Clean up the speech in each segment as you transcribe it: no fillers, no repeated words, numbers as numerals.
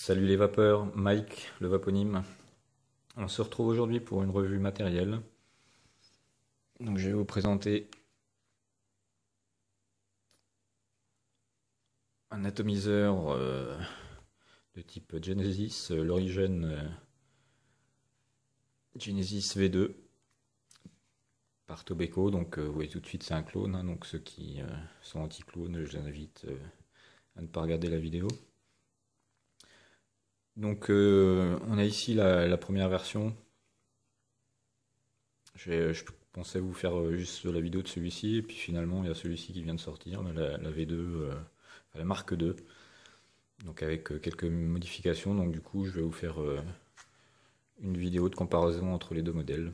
Salut les vapeurs, Mike, le vaponyme. On se retrouve aujourd'hui pour une revue matérielle. Donc je vais vous présenter un atomiseur de type Genesis, l'origine Genesis V2 par Tobacco. Donc vous voyez tout de suite c'est un clone, hein, donc ceux qui sont anti-clones, je les invite à ne pas regarder la vidéo. Donc on a ici la première version. Je pensais vous faire juste la vidéo de celui-ci, et puis finalement il y a celui-ci qui vient de sortir, la V2, la Mark II, donc avec quelques modifications. Donc du coup je vais vous faire une vidéo de comparaison entre les deux modèles.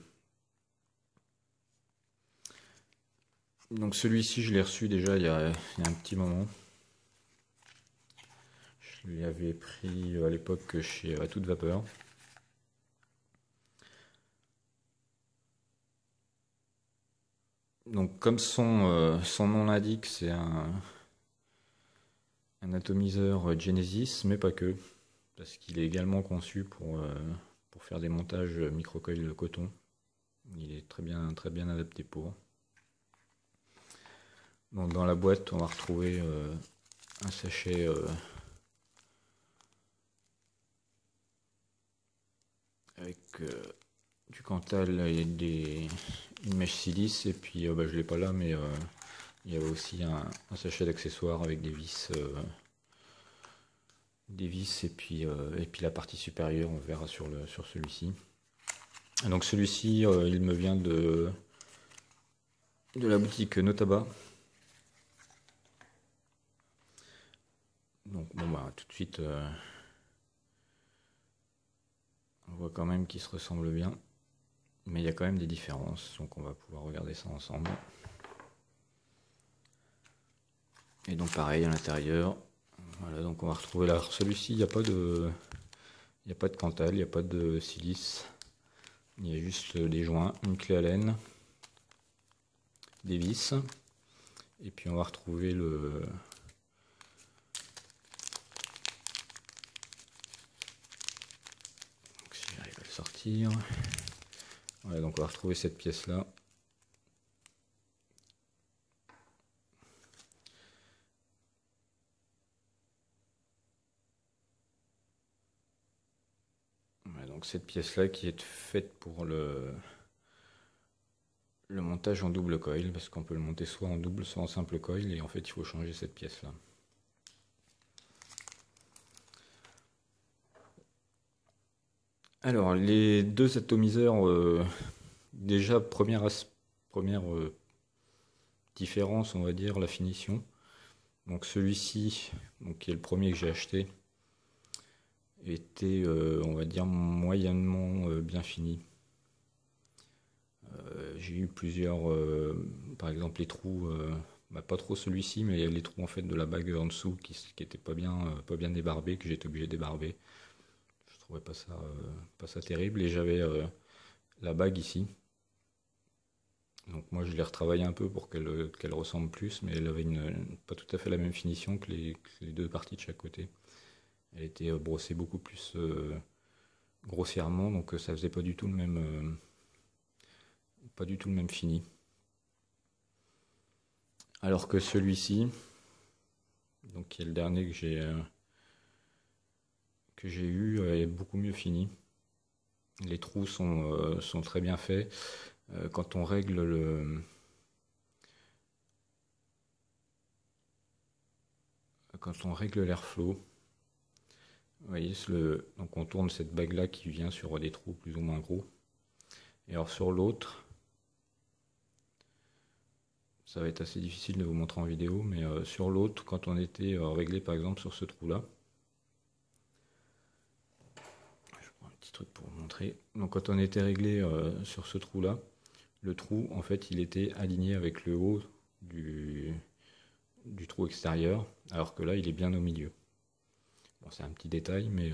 Donc celui-ci je l'ai reçu déjà il y a un petit moment. Je l'avais pris à l'époque chez À Toute Vapeur. Donc comme son nom l'indique, c'est un atomiseur Genesis, mais pas que, parce qu'il est également conçu pour faire des montages microcoil coton. Il est très bien adapté pour. Donc dans la boîte, on va retrouver un sachet avec du Cantal et une mèche silice, et puis je l'ai pas là, mais il y avait aussi un sachet d'accessoires avec des vis, et puis la partie supérieure, on verra sur celui-ci. Donc celui-ci, il me vient de la boutique Notaba. Donc bon tout de suite, on voit quand même qu'ils se ressemblent bien, mais il y a quand même des différences, donc on va pouvoir regarder ça ensemble. Et donc pareil à l'intérieur, voilà, donc on va retrouver là, celui-ci, il n'y a pas de Cantal, il n'y a pas de silice, il y a juste des joints, une clé Allen, des vis, et puis on va retrouver le si j'arrive à le sortir. Voilà, donc on va retrouver cette pièce là. Voilà, donc cette pièce là qui est faite pour le montage en double coil, parce qu'on peut le monter soit en double soit en simple coil, et en fait il faut changer cette pièce là. Alors les deux atomiseurs, déjà première différence, on va dire, la finition. Donc celui-ci, qui est le premier que j'ai acheté, était on va dire moyennement bien fini. J'ai eu plusieurs, par exemple les trous, pas trop celui-ci, mais les trous en fait de la bague en dessous qui étaient pas bien débarbés, que j'étais obligé de débarber. Je trouvais pas ça terrible, et j'avais la bague ici. Donc moi je l'ai retravaillé un peu pour qu'elle ressemble plus, mais elle avait pas tout à fait la même finition que les deux parties de chaque côté. Elle était brossée beaucoup plus grossièrement, donc ça faisait pas du tout le même fini. Alors que celui-ci, donc qui est le dernier que j'ai eu, est beaucoup mieux fini. Les trous sont très bien faits. Quand on règle l'airflow, vous voyez, donc on tourne cette bague là qui vient sur des trous plus ou moins gros. Et alors sur l'autre, ça va être assez difficile de vous montrer en vidéo, mais sur l'autre, quand on était réglé par exemple sur ce trou là, je prends un petit truc pour vous montrer. Donc quand on était réglé sur ce trou là, le trou en fait il était aligné avec le haut du trou extérieur, alors que là il est bien au milieu. Bon, c'est un petit détail, mais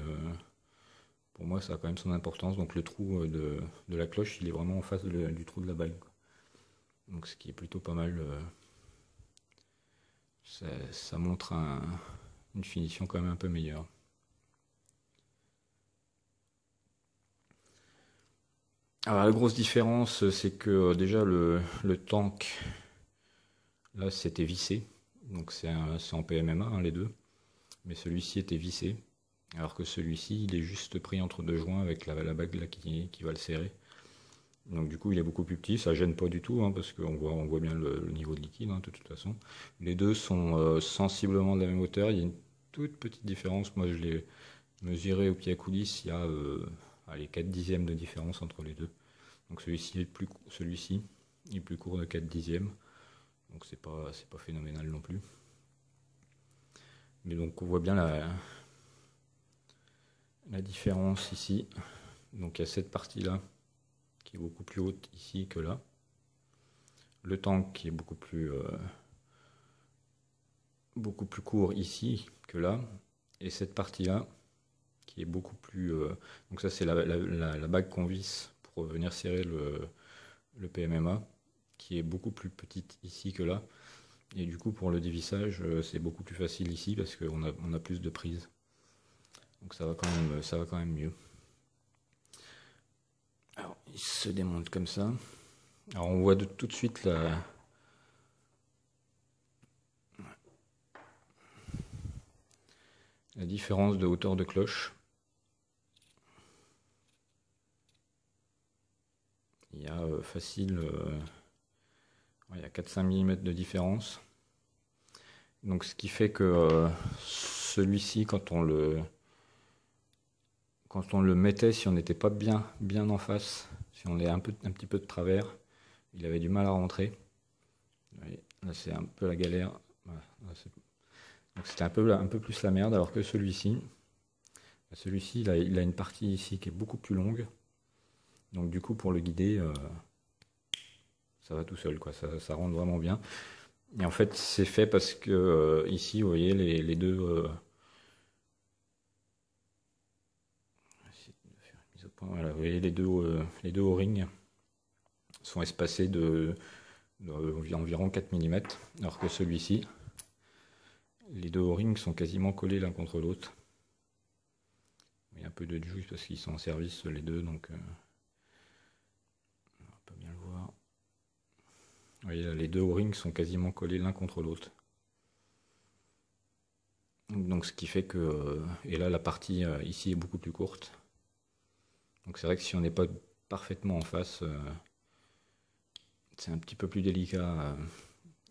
pour moi ça a quand même son importance. Donc le trou de la cloche il est vraiment en face du trou de la bague, donc ce qui est plutôt pas mal. Ça montre une finition quand même un peu meilleure. Alors la grosse différence, c'est que déjà le tank, là c'était vissé, donc c'est en PMMA hein, les deux, mais celui-ci était vissé, alors que celui-ci il est juste pris entre deux joints avec la bague là qui va le serrer. Donc du coup il est beaucoup plus petit, ça gêne pas du tout hein, parce on voit bien le niveau de liquide hein, de toute façon. Les deux sont sensiblement de la même hauteur, il y a une toute petite différence, moi je l'ai mesuré au pied à coulisse, il y a allez, 4 dixièmes de différence entre les deux. Donc celui-ci il est plus court de 4 dixièmes, donc c'est pas phénoménal non plus. Mais donc on voit bien la différence ici. Donc il y a cette partie-là qui est beaucoup plus haute ici que là. Le tank qui est beaucoup plus court ici que là. Et cette partie-là qui est beaucoup plus... donc ça c'est la bague qu'on visse pour venir serrer le PMMA, qui est beaucoup plus petite ici que là. Et du coup pour le dévissage c'est beaucoup plus facile ici parce qu'on a plus de prise. Donc ça va quand même mieux. Alors il se démonte comme ça. Alors on voit tout de suite la différence de hauteur de cloche. Il y a facile, il y a 4-5 mm de différence. Donc ce qui fait que celui-ci, quand on le mettait, si on n'était pas bien en face, si on est un petit peu de travers, il avait du mal à rentrer. Voyez, là c'est un peu la galère. Voilà, donc c'était un peu plus la merde, alors que celui-ci, il a une partie ici qui est beaucoup plus longue. Donc du coup pour le guider, ça va tout seul, quoi. Ça rentre vraiment bien. Et en fait c'est fait parce que ici vous voyez les deux voilà, vous voyez les deux O-rings sont espacés d'environ 4 mm, alors que celui-ci, les deux O-rings sont quasiment collés l'un contre l'autre. Il y a un peu de juice parce qu'ils sont en service les deux, donc on peut bien le voir. Vous voyez là, les deux O-rings sont quasiment collés l'un contre l'autre. Donc ce qui fait que... et là la partie ici est beaucoup plus courte. Donc c'est vrai que si on n'est pas parfaitement en face, c'est un petit peu plus délicat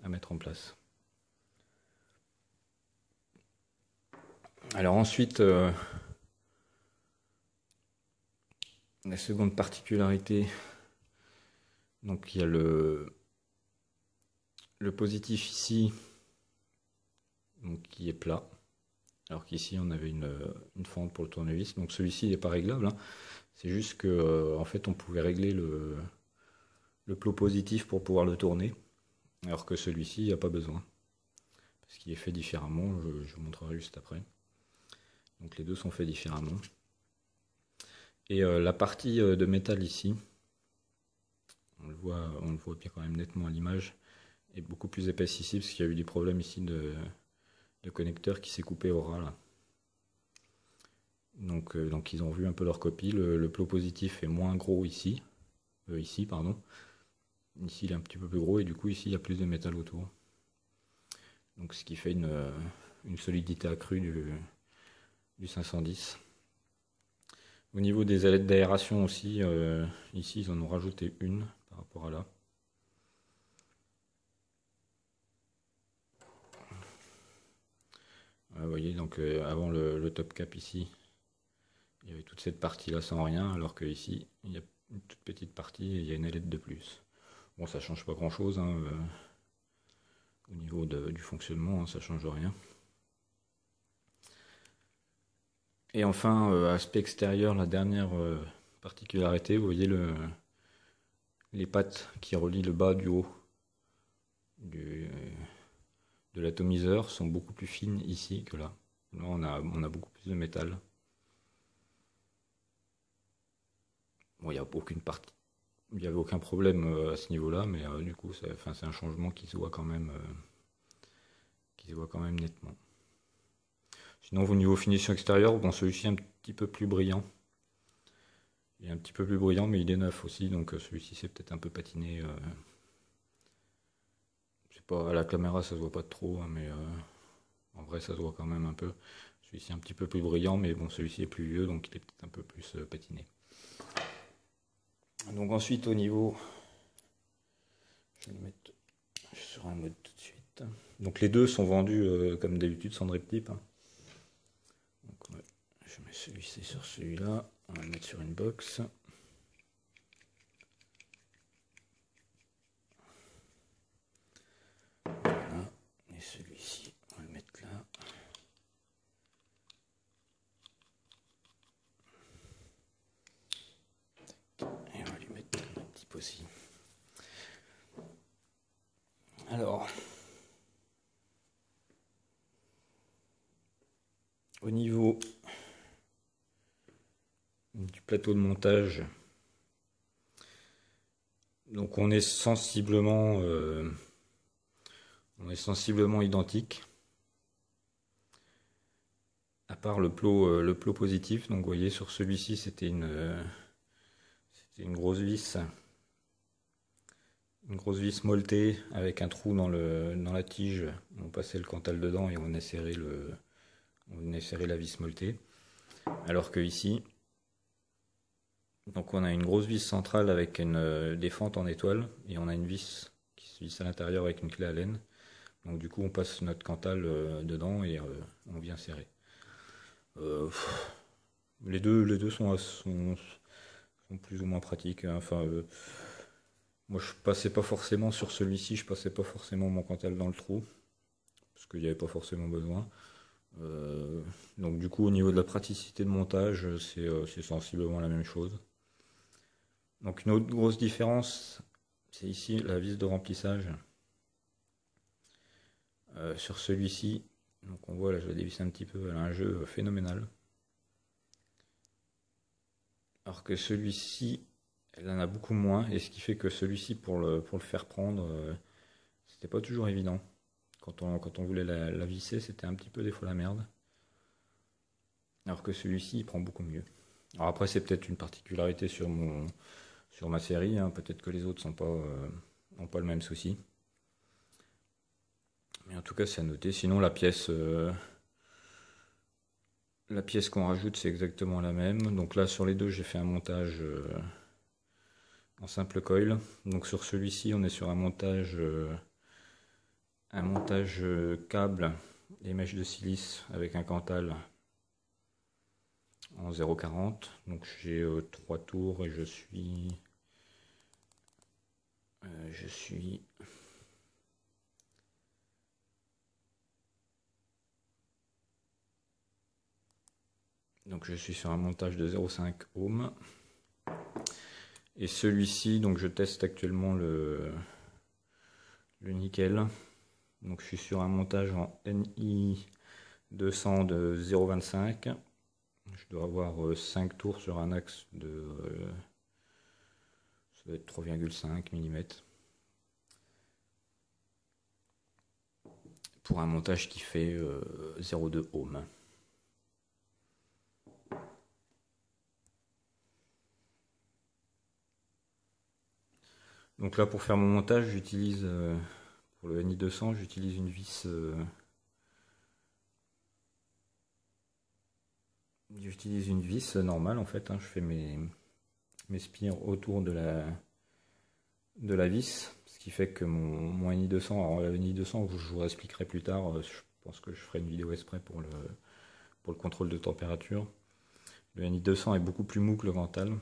à mettre en place. Alors ensuite, la seconde particularité, donc il y a le positif ici, donc qui est plat, alors qu'ici on avait une fente pour le tournevis. Donc celui-ci n'est pas réglable, hein. C'est juste que en fait on pouvait régler le plot positif pour pouvoir le tourner, alors que celui-ci il n'y a pas besoin, parce qu'il est fait différemment, je vous montrerai juste après. Donc les deux sont faits différemment. Et la partie de métal ici, on le voit bien quand même nettement à l'image, est beaucoup plus épaisse ici, parce qu'il y a eu des problèmes ici de connecteur qui s'est coupé au ras là. Donc ils ont vu un peu leur copie. Le plot positif est moins gros ici. Ici, pardon. Ici il est un petit peu plus gros et du coup ici il y a plus de métal autour. Donc ce qui fait une solidité accrue du 510. Au niveau des ailettes d'aération aussi, ici ils en ont rajouté une par rapport à là. Vous voyez, donc avant le top cap ici, il y avait toute cette partie là sans rien, alors que ici il y a une toute petite partie et il y a une ailette de plus. Bon, ça change pas grand chose hein, au niveau du fonctionnement, hein, ça change rien. Et enfin, aspect extérieur, la dernière particularité, vous voyez les pattes qui relient le bas du haut de l'atomiseur sont beaucoup plus fines ici que là. Là, on a beaucoup plus de métal. Bon, il n'y a aucune partie. Il n'y avait aucun problème à ce niveau-là, mais du coup, c'est un changement qui se voit quand même, nettement. Sinon, au niveau finition extérieure, bon, celui-ci est un petit peu plus brillant. Il Il est un petit peu plus bruyant, mais il est neuf aussi, donc celui-ci c'est peut-être un peu patiné. C'est pas, à la caméra ça se voit pas trop, hein, mais en vrai ça se voit quand même un peu. Celui-ci est un petit peu plus brillant, mais bon, celui-ci est plus vieux, donc il est peut-être un peu plus patiné. Donc ensuite au niveau, je vais le mettre sur un mode tout de suite. Donc les deux sont vendus comme d'habitude sans drip tip, hein. Donc, ouais, je mets celui-ci sur celui-là, on va le mettre sur une box. Voilà, et celui-ci, on va le mettre là. Et on va lui mettre un petit pot aussi. Alors, au niveau du plateau de montage, donc on est sensiblement identique, à part le plot positif. Donc vous voyez sur celui-ci c'était une grosse vis molletée avec un trou dans la tige. On passait le Cantal dedans et on a serré la vis molletée. Alors que ici, donc on a une grosse vis centrale avec des fentes en étoile et on a une vis qui se visse à l'intérieur avec une clé Allen. Donc du coup on passe notre Cantal dedans et on vient serrer. Les deux sont plus ou moins pratiques, hein. Enfin, moi je passais pas forcément sur celui-ci, je passais pas forcément mon Cantal dans le trou parce qu'il n'y avait pas forcément besoin. Donc du coup au niveau de la praticité de montage, c'est sensiblement la même chose. Donc une autre grosse différence, c'est ici la vis de remplissage. Sur celui-ci, donc on voit là, je la dévisse un petit peu, elle a un jeu phénoménal. Alors que celui-ci, elle en a beaucoup moins, et ce qui fait que celui-ci, pour le faire prendre, c'était pas toujours évident. Quand on voulait la visser, c'était un petit peu des fois la merde. Alors que celui-ci, il prend beaucoup mieux. Alors après, c'est peut-être une particularité sur ma série, hein. Peut-être que les autres n'ont pas le même souci. Mais en tout cas, c'est à noter. Sinon, la pièce qu'on rajoute, c'est exactement la même. Donc là, sur les deux, j'ai fait un montage en simple coil. Donc sur celui-ci, on est sur un montage câble et mèches de silice avec un Cantal en 0,40. Donc j'ai 3 tours et je suis sur un montage de 0,5 ohm. Et celui-ci, donc je teste actuellement le nickel. Donc je suis sur un montage en NI 200 de 0,25. Je dois avoir 5 tours sur un axe de ça doit être 3,5 mm. Pour un montage qui fait 0,2 ohm. Donc là, pour faire mon montage, j'utilise pour le NI 200, j'utilise une vis normale en fait, hein. Je fais mes spires autour de la vis, ce qui fait que mon NI 200, alors le NI 200 je vous expliquerai plus tard, je pense que je ferai une vidéo exprès pour le contrôle de température. Le NI 200 est beaucoup plus mou que le Cantal.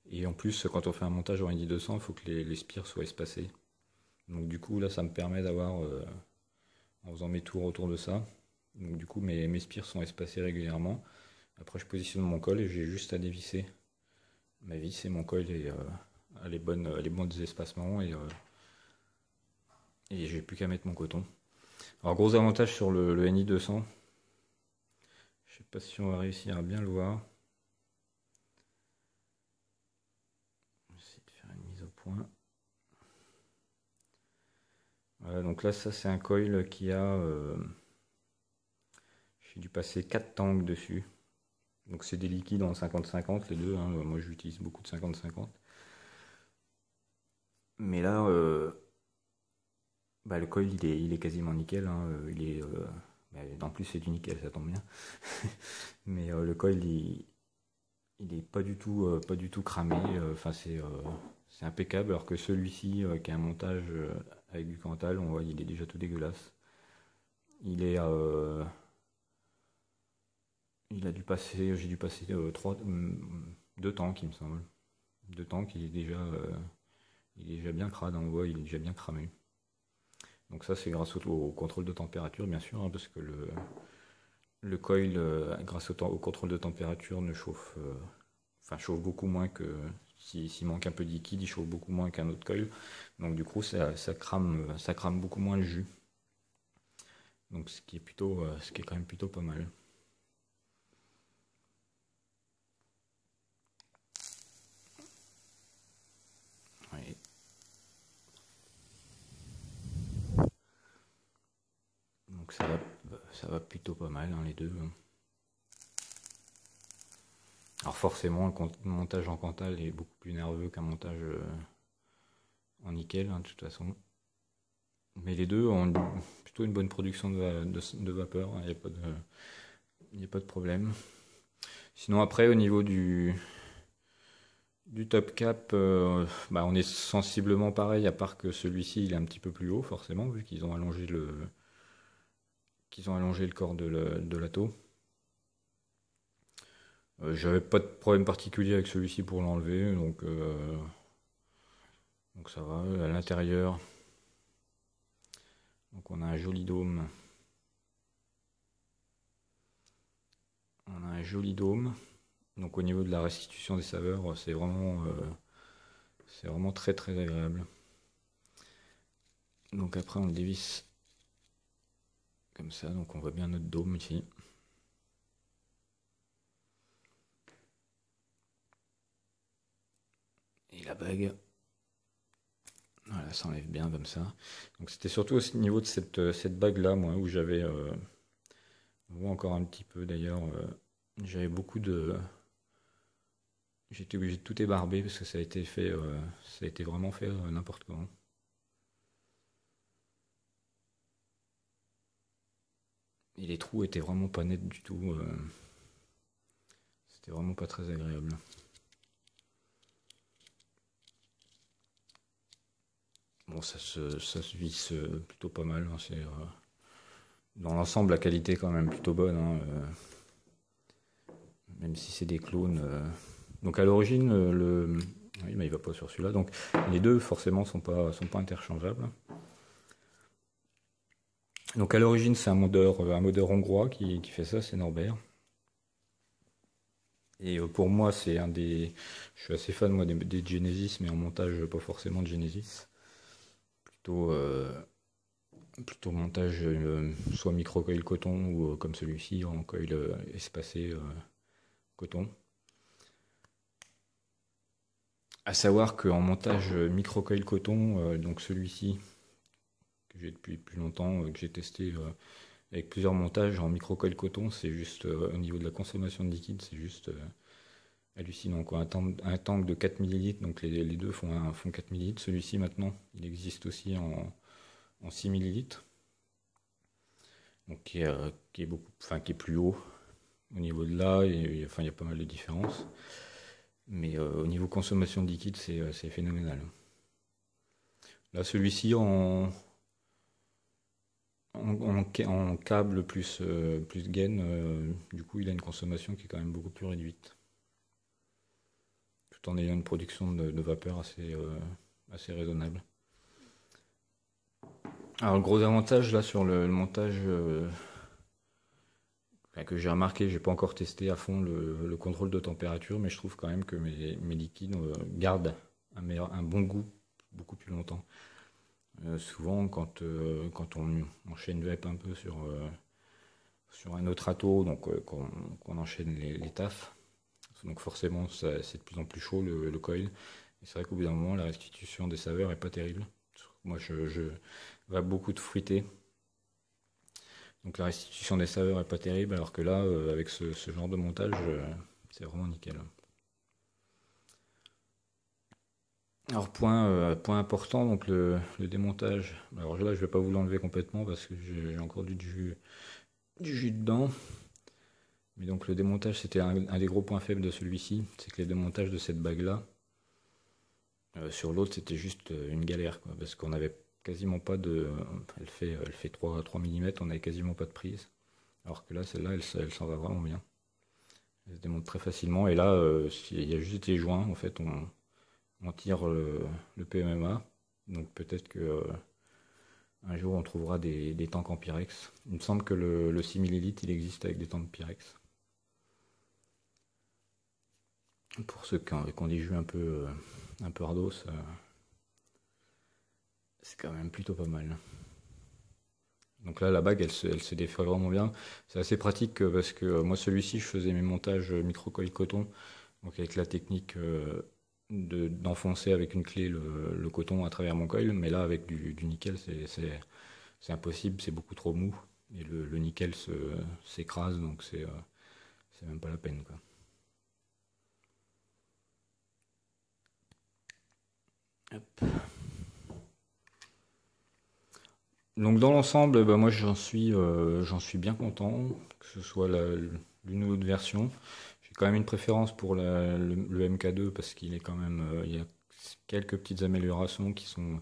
Et en plus, quand on fait un montage en NI 200, il faut que les spires soient espacées. Donc du coup, là, ça me permet d'avoir, en faisant mes tours autour de ça, donc du coup, mes spires sont espacées régulièrement. Après, je positionne mon coil et j'ai juste à dévisser ma vis et mon coil a les bons espacements et j'ai plus qu'à mettre mon coton. Alors, gros avantage sur le NI 200, je sais pas si on va réussir à bien le voir. Je vais essayer de faire une mise au point. Voilà, donc là, ça c'est un coil qui a... j'ai dû passer 4 tangles dessus. Donc c'est des liquides en 50-50 les deux, hein. Moi j'utilise beaucoup de 50-50. Mais là, bah, le coil il est quasiment nickel, hein. Bah, en plus c'est du nickel, ça tombe bien. Mais le coil il est pas du tout cramé. Enfin c'est impeccable, alors que celui-ci qui a un montage avec du Cantal, on voit il est déjà tout dégueulasse. Il est il a dû passer, j'ai dû passer deux tanks il me semble. Deux tanks, il est déjà bien crade, on voit, il est déjà bien cramé. Donc ça c'est grâce au contrôle de température bien sûr, hein, parce que le coil, grâce au contrôle de température, ne chauffe, enfin chauffe beaucoup moins que s'il manque un peu de liquide, il chauffe beaucoup moins qu'un autre coil. Donc du coup ça crame beaucoup moins le jus. Donc ce qui est quand même plutôt pas mal. Ouais. Donc ça va plutôt pas mal, hein, les deux. Alors forcément, le montage en Cantal est beaucoup plus nerveux qu'un montage en nickel, hein, de toute façon. Mais les deux ont plutôt une bonne production de vapeur, il n'y a pas il a pas de problème. Sinon après, au niveau du top cap, bah, on est sensiblement pareil, à part que celui-ci il est un petit peu plus haut, forcément, vu qu'ils ont allongé le corps de la taux. J'avais pas de problème particulier avec celui-ci pour l'enlever, donc ça va. À l'intérieur, donc on a un joli dôme. On a un joli dôme. Donc au niveau de la restitution des saveurs, c'est vraiment très très agréable. Donc après on le dévisse comme ça, donc on voit bien notre dôme ici. Et la bague, voilà, ça enlève bien comme ça. Donc c'était surtout au niveau de cette bague là, moi, où on voit encore un petit peu d'ailleurs, j'avais beaucoup de, j'étais obligé de tout ébarber parce que ça a été vraiment fait n'importe comment. Et les trous étaient vraiment pas nets du tout. C'était vraiment pas très agréable. Bon, ça se visse plutôt pas mal, hein. Dans l'ensemble, la qualité est quand même plutôt bonne, hein, même si c'est des clones. Donc à l'origine, oui, mais il va pas sur celui-là. Donc les deux, forcément, sont pas interchangeables. Donc à l'origine, c'est un modeur hongrois qui fait ça, c'est Norbert. Et pour moi, je suis assez fan moi des Genesis, mais en montage pas forcément de Genesis. Plutôt, plutôt montage soit micro-coil coton ou comme celui-ci en coil espacé coton. À savoir qu'en montage micro-coil coton, donc celui-ci que j'ai depuis plus longtemps, que j'ai testé avec plusieurs montages en micro-coil coton, c'est juste au niveau de la consommation de liquide, c'est juste hallucinant, quoi. Un tank de 4 millilitres, donc les deux font 4 millilitres. Celui-ci maintenant, il existe aussi en 6 millilitres, donc qui est beaucoup, enfin qui est plus haut au niveau de là, et enfin il y a pas mal de différences. Mais au niveau consommation de liquide, c'est phénoménal. Là, celui-ci en câble plus gain, du coup, il a une consommation qui est quand même beaucoup plus réduite, tout en ayant une production de vapeur assez raisonnable. Alors, le gros avantage là sur le montage que j'ai remarqué, j'ai pas encore testé à fond le contrôle de température, mais je trouve quand même que mes liquides gardent un bon goût beaucoup plus longtemps. Souvent, quand on enchaîne vape un peu sur un autre atto, donc qu'on enchaîne les tafs, donc forcément c'est de plus en plus chaud le coil. Et c'est vrai qu'au bout d'un moment, la restitution des saveurs est pas terrible. Moi, je vape beaucoup de fruité. Donc la restitution des saveurs est pas terrible, alors que là, avec ce genre de montage, c'est vraiment nickel. Alors point important, donc le démontage. Alors là, je vais pas vous l'enlever complètement parce que j'ai encore du jus dedans. Mais donc le démontage, c'était un des gros points faibles de celui-ci, c'est que les démontages de cette bague-là, sur l'autre, c'était juste une galère, quoi, parce qu'on avait quasiment pas de... Elle fait 3 mm, on avait quasiment pas de prise. Alors que là, celle-là, elle s'en va vraiment bien. Elle se démonte très facilement. Et là, il y a juste des joints, en fait, on tire le PMMA. Donc peut-être que un jour, on trouvera des tanks en Pyrex. Il me semble que le 6 ml, il existe avec des tanks Pyrex. Pour ceux qui ont des jus un peu ardos, c'est quand même plutôt pas mal. Donc là, la bague, elle se défait vraiment bien. C'est assez pratique parce que moi, celui-ci, je faisais mes montages micro-coil coton, donc avec la technique d'enfoncer avec une clé le coton à travers mon coil. Mais là, avec du nickel, c'est impossible, c'est beaucoup trop mou. Et le nickel s'écrase, donc c'est même pas la peine, quoi. Hop. Donc dans l'ensemble, bah, moi j'en suis bien content, que ce soit l'une ou l'autre version. J'ai quand même une préférence pour le MK2 parce qu'il est quand même, il y a quelques petites améliorations qui sont,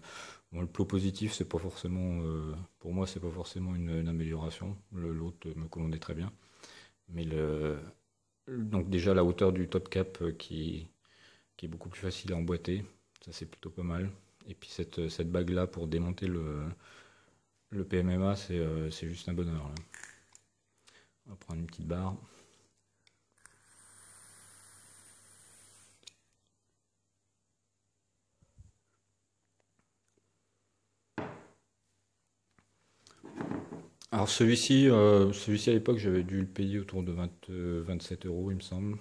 bon, le plot positif, c'est pas forcément, pour moi c'est pas forcément une amélioration. L'autre me commandait très bien, mais donc déjà la hauteur du top cap qui est beaucoup plus facile à emboîter, ça c'est plutôt pas mal. Et puis cette bague là pour démonter le PMMA, c'est juste un bonheur, là. On va prendre une petite barre. Alors celui-ci à l'époque, j'avais dû le payer autour de 27 euros, il me semble.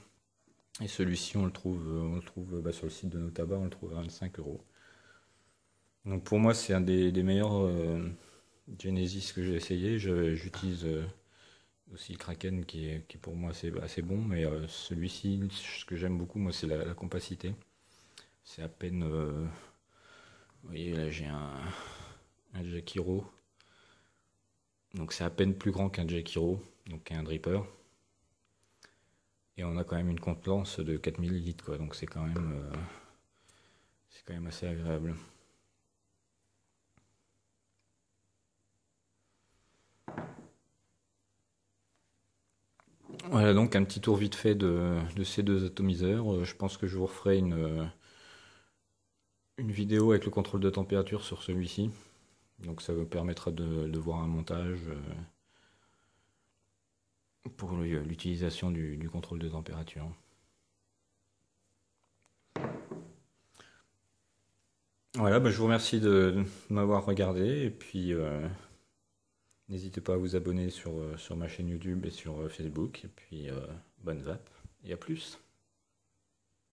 Et celui-ci, on le trouve bah, sur le site de Notaba, on le trouve à 25 euros. Donc pour moi, c'est un des meilleurs Genesis que j'ai essayé. J'utilise aussi le Kraken qui pour moi assez bon, mais celui-ci, ce que j'aime beaucoup, moi, c'est la compacité. C'est à peine. Vous voyez, là, j'ai un Jack Hero. Donc c'est à peine plus grand qu'un Jack Hero, donc un dripper. Et on a quand même une contenance de 4 ml, quoi. Donc c'est quand même assez agréable. Voilà donc un petit tour vite fait de ces deux atomiseurs. Je pense que je vous referai une vidéo avec le contrôle de température sur celui-ci. Donc ça vous permettra de voir un montage pour l'utilisation du contrôle de température. Voilà, bah, je vous remercie de m'avoir regardé et puis n'hésitez pas à vous abonner sur ma chaîne YouTube et sur Facebook. Et puis bonne vape et à plus.